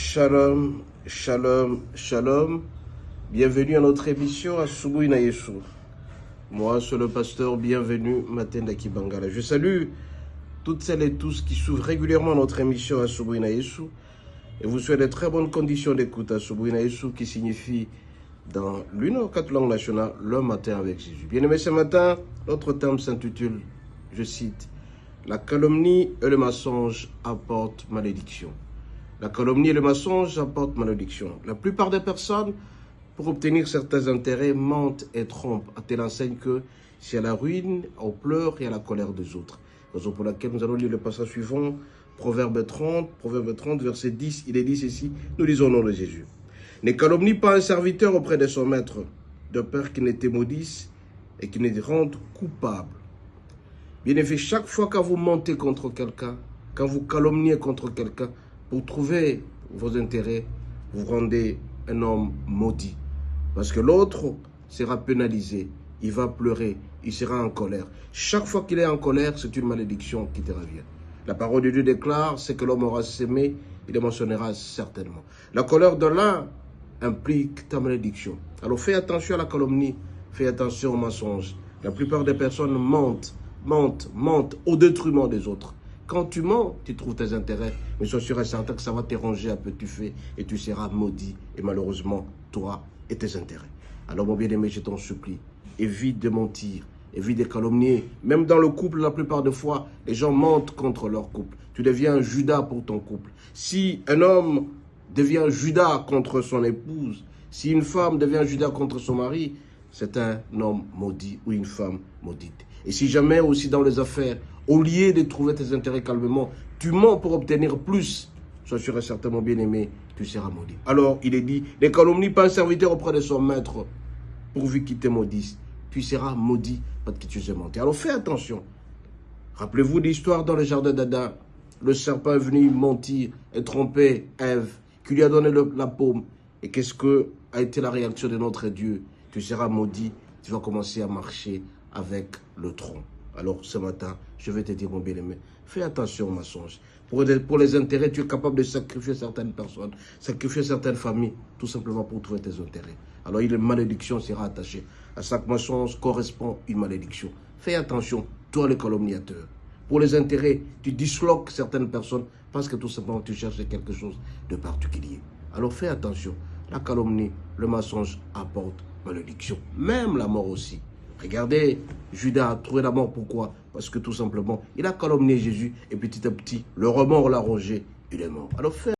Shalom, shalom, shalom. Bienvenue à notre émission à Asubuhi na Yesu. Moi, c'est le pasteur Bienvenue Matenda Kibangala. Je salue toutes celles et tous qui suivent régulièrement notre émission à Asubuhi na Yesu et vous souhaite de très bonnes conditions d'écoute à Asubuhi na Yesu qui signifie dans l'une aux quatre langues nationales, le matin avec Jésus. Bien-aimés, ce matin, notre thème s'intitule, je cite, « La calomnie et le mensonge apportent malédiction ». La calomnie et le mensonge apportent malédiction. La plupart des personnes, pour obtenir certains intérêts, mentent et trompent, à telle enseigne que c'est à la ruine, aux pleurs et à la colère des autres. Raison pour laquelle nous allons lire le passage suivant, Proverbe 30, verset 10, il est dit ceci, nous lisons au nom de Jésus. « Ne calomnie pas un serviteur auprès de son maître, de peur qu'il ne te maudisse et qu'il ne te rende coupable. » Bien effet, chaque fois que vous mentez contre quelqu'un, quand vous calomniez contre quelqu'un, pour trouver vos intérêts, vous rendez un homme maudit. Parce que l'autre sera pénalisé, il va pleurer, il sera en colère. Chaque fois qu'il est en colère, c'est une malédiction qui te revient. La parole de Dieu déclare, c'est que l'homme aura sémé, il le mentionnera certainement. La colère de l'un implique ta malédiction. Alors fais attention à la calomnie, fais attention au mensonge. La plupart des personnes mentent au détriment des autres. Quand tu mens, tu trouves tes intérêts, mais sois sûr et certain que ça va t'éranger à petit feu et tu seras maudit. Et malheureusement, toi et tes intérêts. Alors mon bien-aimé, je t'en supplie, évite de mentir, évite de calomnier. Même dans le couple, la plupart des fois, les gens mentent contre leur couple. Tu deviens un Judas pour ton couple. Si un homme devient Judas contre son épouse, si une femme devient Judas contre son mari, c'est un homme maudit ou une femme maudite. Et si jamais aussi dans les affaires, au lieu de trouver tes intérêts calmement, tu mens pour obtenir plus, sois sûr et certain, mon bien-aimé, tu seras maudit. Alors, il est dit, ne calomnie pas un serviteur auprès de son maître, pourvu qu'il te maudisse. Tu seras maudit parce que tu sais mentir. Alors, fais attention. Rappelez-vous l'histoire dans le jardin d'Adam. Le serpent est venu mentir et tromper Ève, qui lui a donné la paume. Et qu'est-ce que a été la réaction de notre Dieu? Tu seras maudit, tu vas commencer à marcher avec le tronc. Alors ce matin, je vais te dire, mon bien-aimé, fais attention aux mensonges. Pour les intérêts, tu es capable de sacrifier certaines personnes, sacrifier certaines familles, tout simplement pour trouver tes intérêts. Alors une malédiction sera attachée. À chaque mensonge correspond une malédiction. Fais attention, toi le calomniateur. Pour les intérêts, tu disloques certaines personnes parce que tout simplement tu cherches quelque chose de particulier. Alors fais attention. La calomnie, le mensonge apporte malédiction. Même la mort aussi. Regardez, Judas a trouvé la mort. Pourquoi? Parce que tout simplement, il a calomnié Jésus et petit à petit, le remords l'a rongé, il est mort. Alors fais